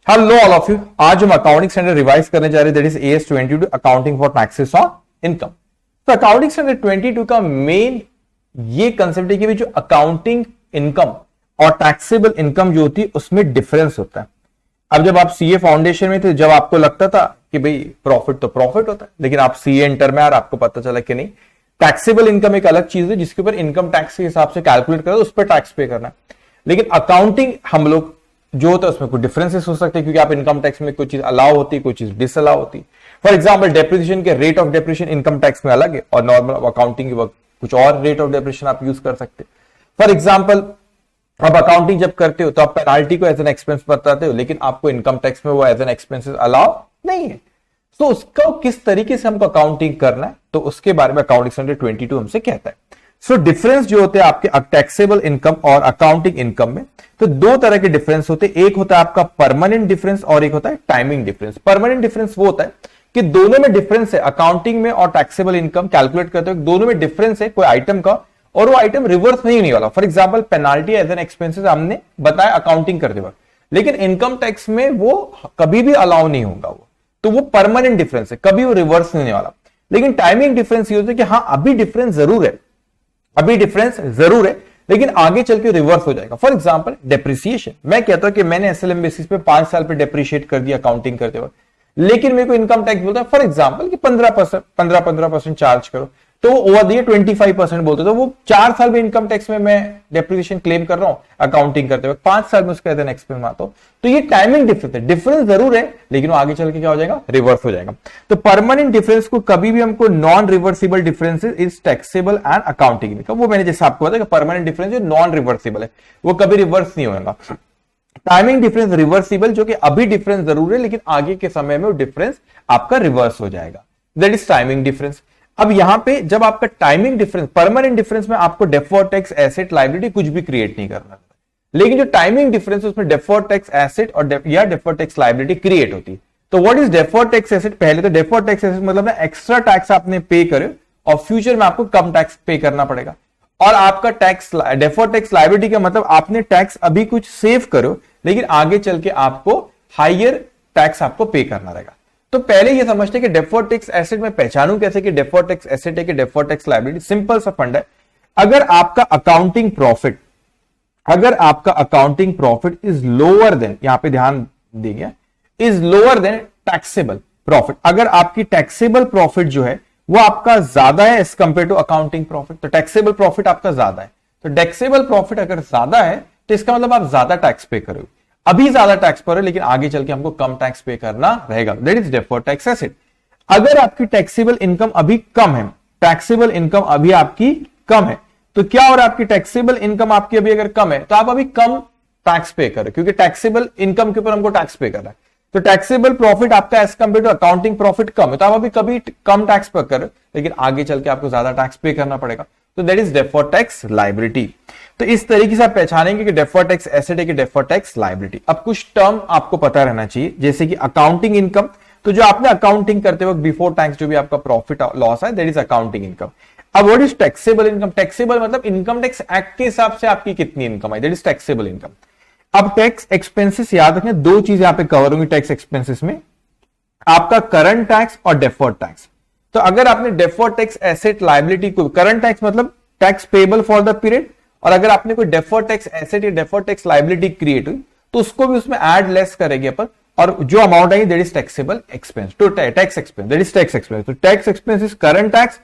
Hello all of you. आज हम accounting standard revise करने जा रहे हैं, that is AS 22 accounting for taxes on income. तो अकाउंटिंग स्टैंडर्ड 22 का मेन ये कंसेप्ट है कि जो अकाउंटिंग इनकम और टैक्सेबल इनकम जो होती है उसमें डिफरेंस होता है। अब जब आप सीए फाउंडेशन में थे, जब आपको लगता था कि भाई प्रॉफिट तो प्रॉफिट होता है, लेकिन आप सीए इंटर में आपको पता चला कि नहीं, टैक्सेबल इनकम एक अलग चीज है जिसके ऊपर इनकम टैक्स के हिसाब से कैलकुलेट करो, उस पर टैक्स पे करना है। लेकिन अकाउंटिंग हम लोग जो होता है उसमें कुछ डिफरेंसेस हो सकते हैं, क्योंकि आप इनकम टैक्स में कोई चीज अलाउ होती है, कोई चीज डिसअलाउ होती है। फॉर एग्जांपल डेप्रिसिएशन के rate of depreciation income tax में अलग है और नॉर्मल अकाउंटिंग के वक्त कुछ और रेट ऑफ डेप्रिसिएशन आप यूज कर सकते हैं। फॉर एग्जांपल अब अकाउंटिंग जब करते हो तो आप पेनाल्टी को एज एन एक्सपेंस बताते हो, लेकिन आपको इनकम टैक्स में वो एज एन एक्सपेंसेस अलाउ नहीं है। तो उसका किस तरीके से हमको अकाउंटिंग करना है, तो उसके बारे में अकाउंटिंग स्टैंडर्ड 22 हमसे कहता है। सो डिफरेंस जो होते हैं आपके टैक्सेबल इनकम और अकाउंटिंग इनकम में, तो दो तरह के डिफरेंस होते हैं। एक होता है आपका परमानेंट डिफरेंस और एक होता है टाइमिंग डिफरेंस। परमानेंट डिफरेंस वो होता है कि दोनों में डिफरेंस है, अकाउंटिंग में और टैक्सेबल इनकम कैलकुलेट करते हो दोनों में डिफरेंस है कोई आइटम का, और वो आइटम रिवर्स नहीं होने वाला। For example penalty as an expenses हमने बताया अकाउंटिंग करते वक्त, लेकिन इनकम टैक्स में वो कभी भी अलाउ नहीं होगा, वो तो वो परमानेंट डिफरेंस है, कभी वो रिवर्स नहीं होने वाला। लेकिन टाइमिंग डिफरेंस ये होता है कि हाँ अभी डिफरेंस जरूर है, अभी डिफरेंस जरूर है, लेकिन आगे चल के रिवर्स हो जाएगा। फॉर एग्जांपल डेप्रिसिएशन, मैं कहता हूं कि मैंने एसएलएम बेसिस पे 5 साल पे डेप्रिशिएट कर दिया अकाउंटिंग करते वक्त, लेकिन मेरे को इनकम टैक्स बोलता है फॉर एग्जांपल कि 15% चार्ज करो, तो वो ओवर दिए 25% बोलते, तो वो 4 साल में इनकम टैक्स में मैं डेप्रिसिएशन क्लेम कर रहा हूं अकाउंटिंग करते वक्त, 5 साल में उसका एज एन एक्सपेंस मानता हूं। तो ये टाइमिंग डिफरेंस है, डिफरेंस जरूर है लेकिन वो आगे चल के क्या हो जाएगा, रिवर्स हो जाएगा। तो परमानेंट डिफरेंस को कभी भी हमको non reversible differences is taxable and accounting income, वो मैंने जैसे आपको बताया परमानेंट डिफरेंस जो नॉन रिवर्सिबल है वो कभी रिवर्स नहीं होगा। टाइमिंग डिफरेंस रिवर्सिबल, जो कि अभी डिफरेंस जरूर है लेकिन आगे के समय में वो डिफरेंस आपका रिवर्स हो जाएगा, दैट इज टाइमिंग डिफरेंस। अब यहां पे जब आपका टाइमिंग डिफरेंस, परमानेंट डिफरेंस में आपको डेफर्ड टैक्स एसेट लायबिलिटी कुछ भी क्रिएट नहीं करना, लेकिन जो टाइमिंग डिफरेंस है उसमें डेफर्ड टैक्स एसेट और या डेफर्ड टैक्स लायबिलिटी क्रिएट होती है। तो what is deferred tax asset? पहले तो डेफर्ड टैक्स एसेट मतलब ना एक्स्ट्रा टैक्स आपने पे करे और फ्यूचर में आपको कम टैक्स पे करना पड़ेगा। और आपका टैक्स डेफर्ड टैक्स लायबिलिटी का मतलब आपने टैक्स अभी कुछ सेव करो, लेकिन आगे चल के आपको हायर टैक्स आपको पे करना रहेगा। तो पहले ये समझते कि डेफर्ड टैक्स एसेट में पहचानूं कैसे कि डेफर्ड टैक्स एसेट है कि डेफर्ड टैक्स लायबिलिटी। सिंपल सा फंड है, अगर आपका accounting profit is lower than, यहां पे ध्यान देंगे, is lower than taxable profit, अगर आपकी टैक्सेबल प्रॉफिट जो है वो आपका ज्यादा है as compare to accounting profit, तो टैक्सेबल प्रॉफिट आपका ज्यादा है, तो टैक्सेबल प्रॉफिट अगर ज्यादा है तो इसका मतलब आप ज्यादा टैक्स पे करोगे। अभी ज्यादा टैक्स पर है लेकिन आगे चल के हमको कम टैक्स पे करना रहेगा, that is deferred tax asset. अगर आपकी टैक्सेबल इनकम अभी कम है, टैक्सेबल इनकम अभी आपकी कम है, तो क्या हो रहा है, आपकी टैक्सेबल इनकम आपकी अभी अगर कम है तो आप अभी कम टैक्स पे कर रहे, क्योंकि टैक्सेबल इनकम के ऊपर हमको टैक्स पे करना है। तो टैक्सेबल प्रॉफिट आपका as compare to accounting profit कम है, तो आप अभी कभी कम टैक्स पे कर रहे हो, लेकिन आगे चल के आपको ज्यादा टैक्स पे करना पड़ेगा, तो that is deferred tax liability. तो इस तरीके से आप पहचानेंगे कि डेफर्ड टैक्स एसेट है कि डेफर्ड टैक्स लायबिलिटी। अब कुछ टर्म आपको पता रहना चाहिए, जैसे कि अकाउंटिंग इनकम, तो जो आपने अकाउंटिंग करते वक्त बिफोर टैक्स जो भी आपका प्रॉफिट लॉस है, दैट इज अकाउंटिंग इनकम। अब what is taxable income? Taxable मतलब इनकम टैक्स एक्ट के हिसाब से आपकी कितनी इनकम है, दैट इज टैक्सेबल इनकम। अब टैक्स एक्सपेंसेस याद रखें, दो चीजें यहां पे कवर होंगी टैक्स एक्सपेंसेस में, आपका करंट टैक्स और डेफर्ड टैक्स। तो अगर आपने डेफर्ड टैक्स एसेट लायबिलिटी को, करंट टैक्स मतलब tax payable for the period, और अगर आपने कोई डेफर्ड टैक्स एसेट या डेफर्ड टैक्स लायबिलिटी क्रिएट हुई तो उसको भी उसमें ऐड लेस करेंगे अपन, और जो अमाउंट आएगी that is taxable expense, to tax expense, that is tax expense. तो tax expense is current tax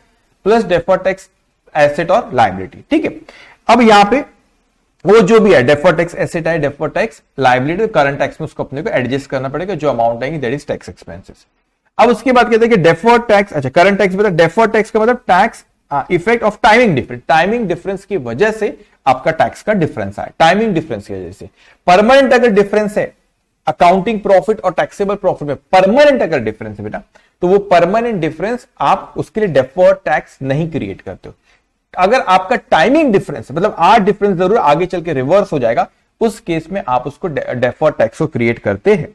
plus deferred tax asset और लायबिलिटी, ठीक है। अब यहां पे वो जो भी है डेफर्ड टैक्स एसेट है, deferred tax liability, current tax में उसको अपने को एडजस्ट करना पड़ेगा, जो अमाउंट आएगी दैट इज टैक्स एक्सपेंसेस। अब उसके बाद कहते हैं कि डेफर्ड टैक्स, अच्छा करंट टैक्स मतलब डेफर्ड टैक्स का मतलब tax effect of timing difference, timing difference की वजह से आपका टैक्स का डिफरेंस आया, टाइमिंग डिफरेंस की वजह से। परमानेंट अगर डिफरेंस है अकाउंटिंग प्रॉफिट और टैक्सेबल प्रॉफिट में, परमानेंट अगर डिफरेंस है बेटा, तो वो परमानेंट डिफरेंस आप उसके लिए डेफर्ड टैक्स नहीं क्रिएट करते हो। अगर आपका टाइमिंग डिफरेंस है मतलब आज डिफरेंस जरूर आगे चल के रिवर्स हो जाएगा, उस केस में आप उसको डेफर्ड टैक्स को क्रिएट करते हैं।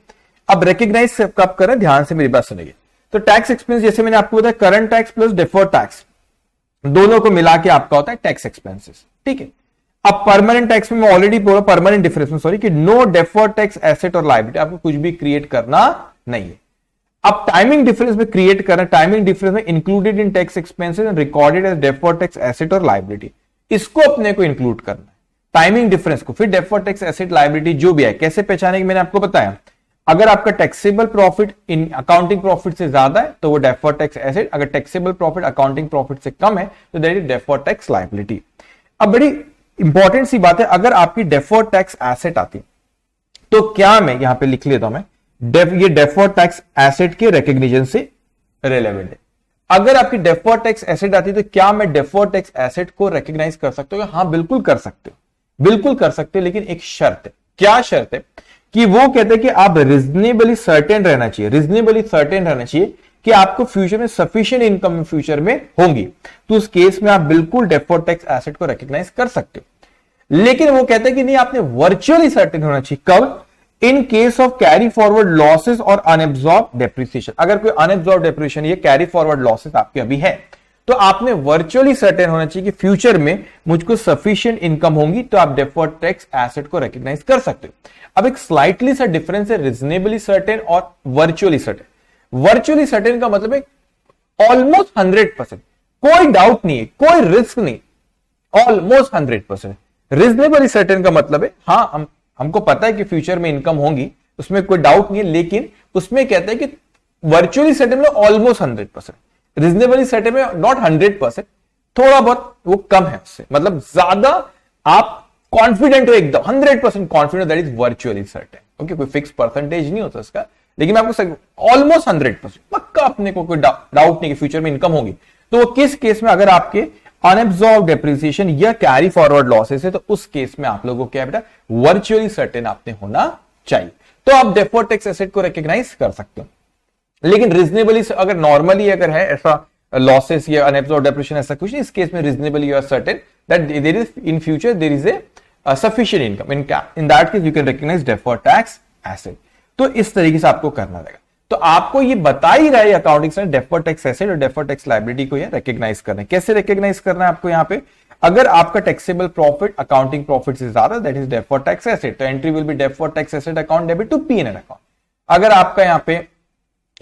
अब रिकॉग्नाइज कब करें, ध्यान से मेरी बात सुनिए। तो टैक्स एक्सपेंस जैसे मैंने आपको बताया, current tax plus deferred tax दोनों को मिला के आपका होता है टैक्स एक्सपेंसेस, ठीक है। अब परमानेंट टैक्स में मैं ऑलरेडी बोला, परमानेंट डिफरेंस में सॉरी, कि नो डेफर्ड टैक्स एसेट और लायबिलिटी, आपको कुछ भी क्रिएट करना नहीं है। अब टाइमिंग डिफरेंस में क्रिएट करना, टाइमिंग डिफरेंस में included in tax expenses and recorded as deferred tax asset और लायबिलिटी, इसको अपने को इंक्लूड करना है, टाइमिंग डिफरेंस को। फिर डेफर्ड टैक्स एसेट लायबिलिटी जो भी है कैसे पहचानेंगे, मैंने आपको बताया। अगर आपका taxable profit in accounting profit से ज्यादा है तो वो डेफर्ड टैक्स एसेट, अगर टैक्सेबल प्रॉफिट अकाउंटिंग प्रॉफिट से कम है तो that is deferred tax liability. अब बड़ी इंपॉर्टेंट सी बात है, अगर आपकी डेफर्ड टैक्स एसेट आती तो क्या, मैं यहां पे लिख लेता हूं, मैं ये डेफर्ड टैक्स एसेट के रिकॉग्निशन से रिलेवेंट है। अगर आपकी डेफर्ड टैक्स एसेट आती है तो क्या मैं डेफर्ड टैक्स एसेट को रिकॉग्नाइज कर सकता हूं? हाँ बिल्कुल कर सकते हो, बिल्कुल कर सकते हो, लेकिन एक शर्त है। क्या शर्त है? कि वो कहते हैं कि आप रीजनेबली सर्टेन रहना चाहिए, रीजनेबली सर्टेन रहना चाहिए कि आपको फ्यूचर में सफिशिएंट इनकम फ्यूचर में होंगी, तो उस केस में आप बिल्कुल डेफर्ड टैक्स एसेट को रिकॉग्नाइज कर सकते हो। लेकिन वो कहते हैं कि नहीं, आपने वर्चुअली सर्टेन होना चाहिए। कब? In case of carry forward losses और अनएब्सॉर्ब डेप्रिसिएशन। अगर कोई अनएब्सॉर्ब डेप्रिसिएशन, ये कैरी फॉरवर्ड लॉसेस आपके अभी है, तो आपने वर्चुअली सर्टेन होना चाहिए कि फ्यूचर में मुझको सफिशिएंट इनकम होंगी, तो आप डेफर्ड टैक्स एसेट को रिकॉग्नाइज कर सकते हो। अब एक स्लाइटली सा डिफरेंस है रीजनेबली सर्टेन और वर्चुअली सर्टेन। वर्चुअली सर्टेन का मतलब है ऑलमोस्ट 100%, कोई डाउट नहीं है, कोई रिस्क नहीं, ऑलमोस्ट 100%। रीजनेबली सर्टेन का मतलब है हाँ हमको पता है कि फ्यूचर में इनकम होंगी, उसमें कोई डाउट नहीं है, लेकिन उसमें कहते हैं कि वर्चुअली सर्टेन में ऑलमोस्ट 100%, रीजनेबली सर्टेन में नॉट 100%, थोड़ा बहुत वो कम है उससे, मतलब ज्यादा आप कॉन्फिडेंट हो, एकदम 100% confident, that is virtually certain. Okay, कोई फिक्स परसेंटेज नहीं होता उसका, लेकिन मैं आपको ऑलमोस्ट 100% पक्का अपने को कोई डाउट नहीं कि फ्यूचर में इनकम होगी। तो वो किस केस में? अगर आपके अनएब्सॉर्ब डेप्रिसिएशन या कैरी फॉरवर्ड लॉसेस है, तो उस केस में आप लोगों को क्या बेटा, वर्चुअली सर्टेन आपने होना चाहिए, तो आप डेफर्ड टैक्स एसेट को रिकॉग्नाइज कर सकते हो। लेकिन रीजनेबली अगर नॉर्मली अगर है ऐसा लॉसेस या अनएब्सॉर्ब डेप्रिसिएशन ऐसा कुछ, इस केस में reasonably you are certain that there is in future there is a sufficient income, in that case you can recognize deferred tax asset। तो इस तरीके से आपको करना रहेगा। तो आपको ये बता ही रहा है अकाउंटिंग से डेफर्ड टैक्स एसेट और डेफर्ड टैक्स लायबिलिटी को ये रिकॉग्नाइज करना है। कैसे रिकॉग्नाइज करना है आपको? यहाँ पे अगर आपका टैक्सेबल प्रॉफिट अकाउंटिंग प्रॉफिट से ज्यादा, that is deferred tax asset, तो entry will be deferred tax asset account debit to P and L account. अगर आपका यहाँ पे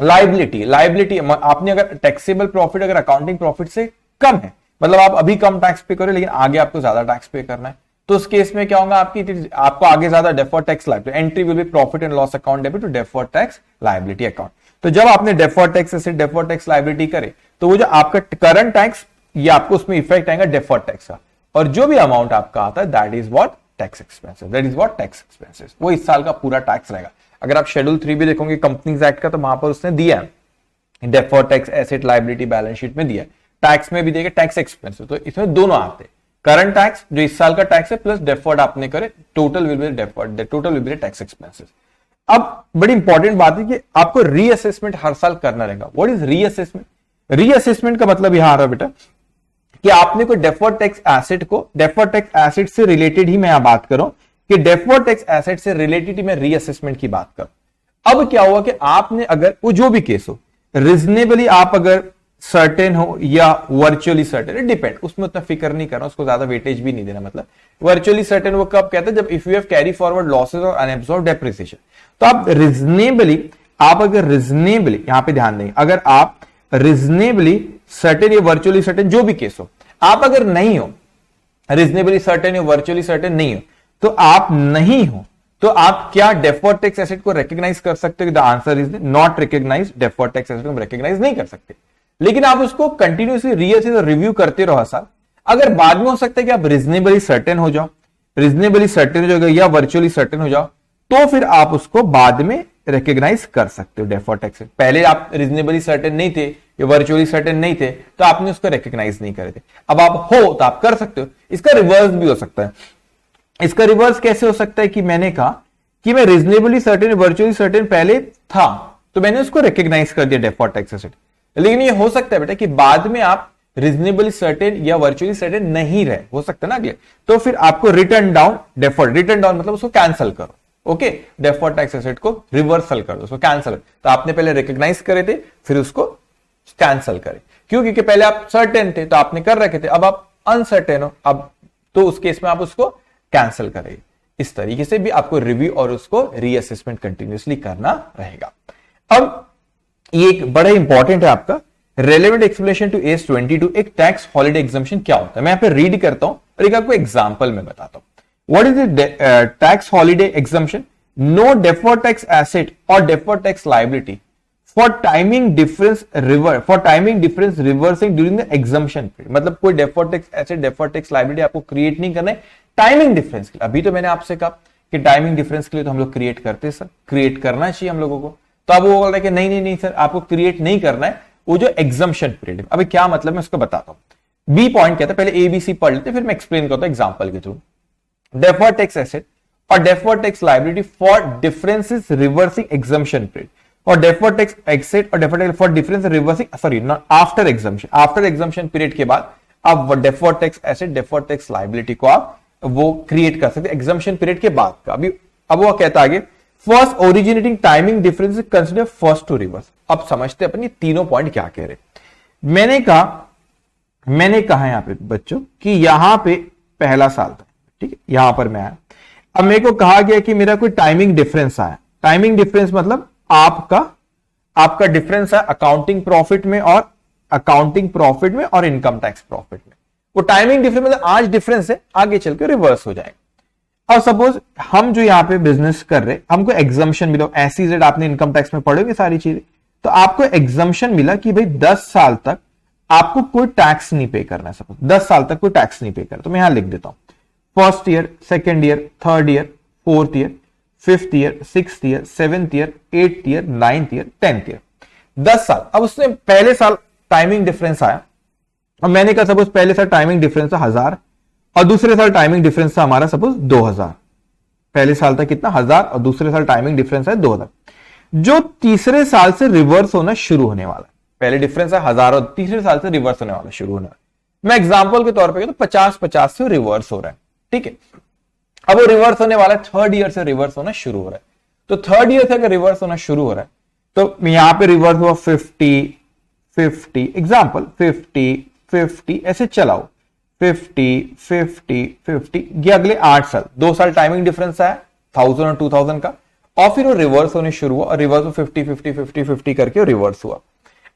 लायबिलिटी आपने अगर टैक्सेबल प्रॉफिट अगर अकाउंटिंग प्रॉफिट से कम है, मतलब आप अभी कम टैक्स पे करो लेकिन आगे आपको ज्यादा टैक्स पे करना है, तो उस केस में क्या होगा, आपको आगे ज्यादा deferred tax liability, entry will be profit and loss account debit to deferred tax liability account. तो जब आपने deferred tax asset deferred tax liability करे, तो वो जो आपका करंट टैक्स, ये आपको उसमें इफेक्ट आएगा डेफर्ड टैक्स का, और जो भी अमाउंट आपका आता है that is what tax expenses, that is what tax expenses, वो इस साल का पूरा टैक्स रहेगा। अगर आप शेड्यूल 3 भी देखोगे कंपनीज एक्ट का, तो वहां पर उसने दिया है deferred tax asset liability balance sheet में दिया है, टैक्स में भी देगा टैक्स एक्सपेंसेस, तो इसमें दोनों आते हैं, करंट टैक्स जो इस साल का टैक्स है प्लस डेफर्ड आपने करे, total will be deferred, total will be tax expenses. अब बड़ी इंपॉर्टेंट बात है कि आपको रीअसेसमेंट हर साल करना रहेगा। What is reassessment? रीअसेसमेंट का मतलब यहां आ रहा है बेटा कि आपने कोई डेफर्ड टैक्स एसेट को, डेफर्ड टैक्स एसेट से रिलेटेड ही मैं यहां बात कर रहा हूं कि डेफर्ड टैक्स एसेट से रिलेटेड ही मैं रीअसेसमेंट की बात कर। अब क्या हुआ कि आपने अगर वो जो भी केस हो, रीजनेबली आप अगर सर्टेन हो या वर्चुअली सर्टेन, डिपेंड, उसमें उतना फिक्र नहीं करना, उसको ज्यादा वेटेज भी नहीं देना। मतलब वर्चुअली सर्टेन वो कब कहते हैं, जब if you have carry forward losses और अनएब्सॉर्ब्ड डेप्रिसिएशन। तो आप रीजनेबली, आप अगर रीजनेबली, यहां पे ध्यान दें, अगर आप रीजनेबली सर्टेन या वर्चुअली सर्टेन जो भी केस हो, आप अगर नहीं हो रीजनेबली सर्टेन या वर्चुअली सर्टेन नहीं हो, तो आप नहीं हो, तो आप क्या डेफर्ड टैक्स एसेट को रिकॉग्नाइज कर सकते हो? The answer is not recognise, deferred tax asset को रिकॉग्नाइज नहीं कर सकते, लेकिन आप उसको कंटिन्यूसली रीअसेस और रिव्यू करते रहो हर साल। अगर बाद में हो सकता है कि आप रीजनेबली सर्टेन हो जाओ, रीजनेबली सर्टेन हो जाओ या वर्चुअली सर्टेन हो जाओ, तो फिर आप उसको बाद में रिकॉग्नाइज कर सकते हो डेफर्ड टैक्स। पहले आप रीजनेबली सर्टेन नहीं थे या वर्चुअली सर्टेन नहीं थे, तो आपने उसको रिकॉग्नाइज नहीं करे थे, अब आप हो तो आप कर सकते हो। इसका रिवर्स भी हो सकता है। इसका रिवर्स कैसे हो सकता है कि मैंने कहा कि मैं रीजनेबली सर्टेन वर्चुअली सर्टेन पहले था, तो मैंने उसको रिकॉग्नाइज कर दिया डेफर्ड टैक्स एसेट, लेकिन ये हो सकता है बेटा कि बाद में आप रीजनेबली सर्टेन या वर्चुअली सर्टेन नहीं रहे, हो सकता है ना अगले, तो फिर आपको return down, deferred return down मतलब उसको कैंसिल करो। ओके, डेफर्ड टैक्स एसेट को रिवर्सल कर दो, उसको कैंसिल। तो आपने पहले रिकॉग्नाइज करे थे, फिर उसको कैंसिल करे। क्यों? क्योंकि पहले आप सर्टेन थे तो आपने कर रखे थे, अब आप अनसर्टेन हो, अब तो उस केस में आप उसको कैंसिल करेंगे। इस तरीके से भी आपको रिव्यू और उसको रीअसेसमेंट कंटिन्यूअसली करना रहेगा। अब ये एक बड़ा इंपॉर्टेंट है आपका रेलेवेंट एक्सप्लेनेशन टू AS 22, एक टैक्स हॉलिडे एग्जम्पशन क्या होता है मैं यहां पे रीड करता हूं और एक आपको एग्जांपल में बताता हूं। What is the tax holiday exemption? No deferred tax asset और deferred tax liability for timing difference reversing during the exemption period. मतलब कोई deferred tax asset deferred tax liability आपको क्रिएट नहीं करना है टाइमिंग डिफरेंस के लिए। अभी तो मैंने आपसे कहा कि टाइमिंग डिफरेंस के लिए तो हम लोग क्रिएट करते सर, क्रिएट करना चाहिए हम लोगों को। तो अब वो बोल रहा है कि नहीं सर आपको क्रिएट नहीं करना है वो जो एग्जम्पशन पीरियड है। अभी क्या मतलब मैं उसको बताता हूं। बी पॉइंट कहता है, पहले ABC पढ़ लेते फिर मैं एक्सप्लेन करता हूं एग्जांपल के थ्रू। डेफर्ड टैक्स एसेट और deferred tax liability for differences reversing exemption period और डेफर्ड टैक्स एसेट और deferred tax for difference reversing sorry not after exemption period के बाद आप deferred tax asset deferred tax liability को आप वो create कर सकते एग्जम्पशन पीरियड के बाद का। अभी अब वो कहता है आगे first originating timing difference consider first to reverse. अब समझते अपनी तीनों पॉइंट क्या कह रहे। मैंने कहा यहां पे बच्चों कि यहां पे पहला साल था, ठीक है, यहां पर मैं आया। अब मेरे को कहा गया कि मेरा कोई टाइमिंग डिफरेंस आया। टाइमिंग डिफरेंस मतलब आपका डिफरेंस है अकाउंटिंग प्रॉफिट में और इनकम टैक्स प्रॉफिट में। वो टाइमिंग डिफरेंस मतलब आज डिफरेंस है, आगे चल के रिवर्स हो जाएगा। अब सपोज हम जो यहाँ पे बिजनेस कर रहे हमको एग्जम्पशन मिला, SEZ आपने इनकम टैक्स में पढ़ोगे सारी चीजें, तो आपको एग्जम्पशन मिला कि भाई 10 साल तक आपको कोई टैक्स नहीं पे करना है। सपोज 10 साल तक कोई टैक्स नहीं पे करना, तो मैं यहां लिख देता हूं first year, second year, third year, fourth year, fifth year, sixth year, seventh year, eighth year, ninth year, 10th year, 10 साल। अब उसने पहले साल टाइमिंग डिफरेंस आया और मैंने कहा सपोज पहले साल टाइमिंग डिफरेंस था 1000 और दूसरे साल टाइमिंग डिफरेंस था हमारा सपोज 2000। पहले साल था कितना 1000 और दूसरे साल टाइमिंग डिफरेंस है 2000। जो तीसरे साल से रिवर्स होना शुरू होने वाला है, पहले डिफरेंस है 1000 और तीसरे साल से रिवर्स होने वाला शुरू होने वाला। मैं एग्जांपल के तौर पे तो 50-50 से रिवर्स हो रहा है, ठीक है। अब वो रिवर्स होने वाला है, थर्ड ईयर से रिवर्स होना शुरू हो रहा है। तो थर्ड ईयर से अगर रिवर्स होना शुरू हो रहा है तो यहां पे रिवर्स हुआ 50 एग्जांपल 50 ऐसे चलाओ 50 ये अगले 8 साल, 2 साल टाइमिंग डिफरेंस आया 1000 और 2000 का और फिर वो रिवर्स होने शुरू हुआ और रिवर्स 50 करके रिवर्स हुआ।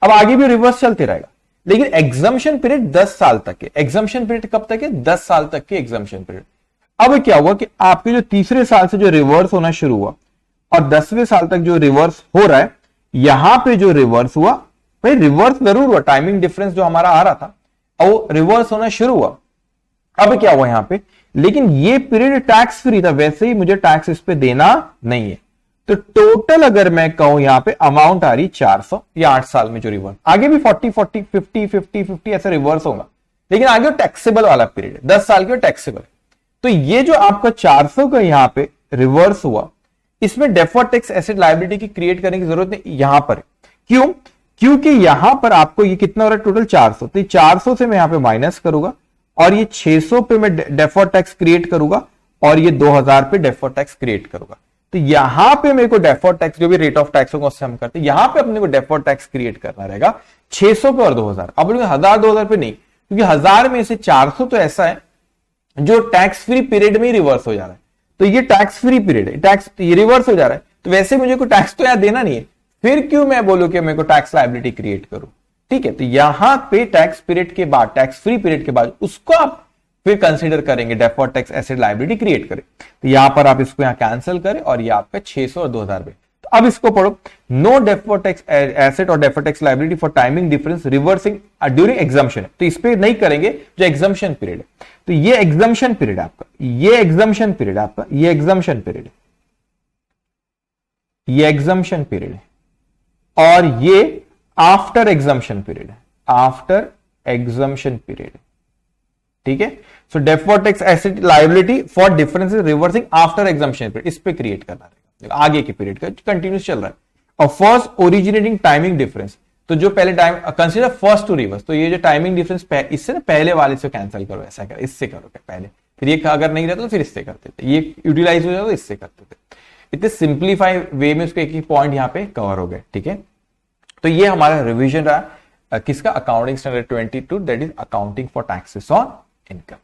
अब आगे भी रिवर्स चलते रहेगा, लेकिन एग्जम्पशन पीरियड 10 साल तक है। एग्जम्पशन पीरियड कब तक है? 10 साल तक के एग्जम्पशन पीरियड। अब क्या हुआ कि आपके जो तीसरे साल से जो रिवर्स होना शुरू हुआ और 10वें साल तक जो रिवर्स हो रहा है, यहां पे जो रिवर्स हुआ भाई रिवर्स जरूर हुआ, टाइमिंग डिफरेंस जो हमारा आ रहा था और वो रिवर्स होना शुरू हुआ। अब क्या हुआ यहां पे, लेकिन ये पीरियड टैक्स फ्री था, वैसे ही मुझे टैक्स इस पे देना नहीं है। तो टोटल अगर मैं कहूं यहां पे अमाउंट आ रही 400 या 8 साल में जो रिवर्स, आगे भी 40 50 ऐसे रिवर्स होगा, लेकिन आगे टैक्सेबल वाला पीरियड है, 10 साल के टैक्सेबल। तो ये जो आपका 400 का यहां पे रिवर्स हुआ, इसमें डेफर्ड टैक्स एसेट लायबिलिटी की क्रिएट करने की जरूरत नहीं यहां पर। क्यों? क्योंकि यहां पर आपको ये कितना हो रहा है टोटल 400, तो 400 से मैं यहां पे माइनस करूंगा और ये 600 पे मैं डेफर्ड टैक्स क्रिएट करूंगा और ये 2000 पे डेफर्ड टैक्स क्रिएट करूंगा। तो यहां पे मेरे को डेफर्ड टैक्स जो भी रेट ऑफ टैक्स होगा उससे हम करते हैं, यहां पे अपने को डेफर्ड टैक्स क्रिएट करना रहेगा 600 पे और 2000। अब 1000-2000 पे नहीं, क्योंकि 1000 में से 400 तो ऐसा है जो टैक्स फ्री पीरियड में ही रिवर्स हो जा रहा है, तो ये टैक्स फ्री पीरियड है, टैक्स ये रिवर्स हो जा रहा है, तो वैसे मुझे कोई टैक्स तो यहां देना नहीं है, फिर क्यों मैं बोलूं कि मेरे को टैक्स लायबिलिटी क्रिएट करूं। ठीक है, तो यहां पे टैक्स पीरियड के बाद, टैक्स फ्री पीरियड के बाद उसको आप फिर कंसीडर करेंगे, deferred tax asset liability create करें। तो यहां पर आप इसको यहां कैंसिल करें और ये आपका 600 और 2000 पे। तो अब इसको पढ़ो, नो डेफर्ड टैक्स एसेट और deferred tax liability for timing difference reversing during exemption. तो इस पे नहीं करेंगे जो एग्जम्पशन पीरियड है। तो ये एग्जम्पशन पीरियड आपका, ये एग्जम्पशन पीरियड आपका, ये एग्जम्पशन पीरियड है, ये एग्जम्पशन पीरियड है और ये आफ्टर एग्जम्पशन पीरियड है, आफ्टर एग्जम्पशन पीरियड है। ठीक है, so deferred tax asset liability for differences reversing after exemption period, इस पे क्रिएट करना रहेगा, आगे के पीरियड का कंटिन्यूस चल रहा है। और फर्स्ट ओरिजिनेटिंग टाइमिंग डिफरेंस, तो जो पहले time consider first to reverse, तो ये जो टाइमिंग डिफरेंस इससे ना पहले वाले से कैंसिल करो, ऐसा करो, इससे करो पहले, फिर ये अगर नहीं रहता तो फिर इससे करते थे, ये यूटिलाइज हो जाता तो इससे करते थे। इतने सिंप्लीफाई वे में उसके एक ही पॉइंट यहां पे कवर हो गए। ठीक है, तो ये हमारा रिवीजन रहा किसका, accounting standard 22, that is accounting for taxes on income.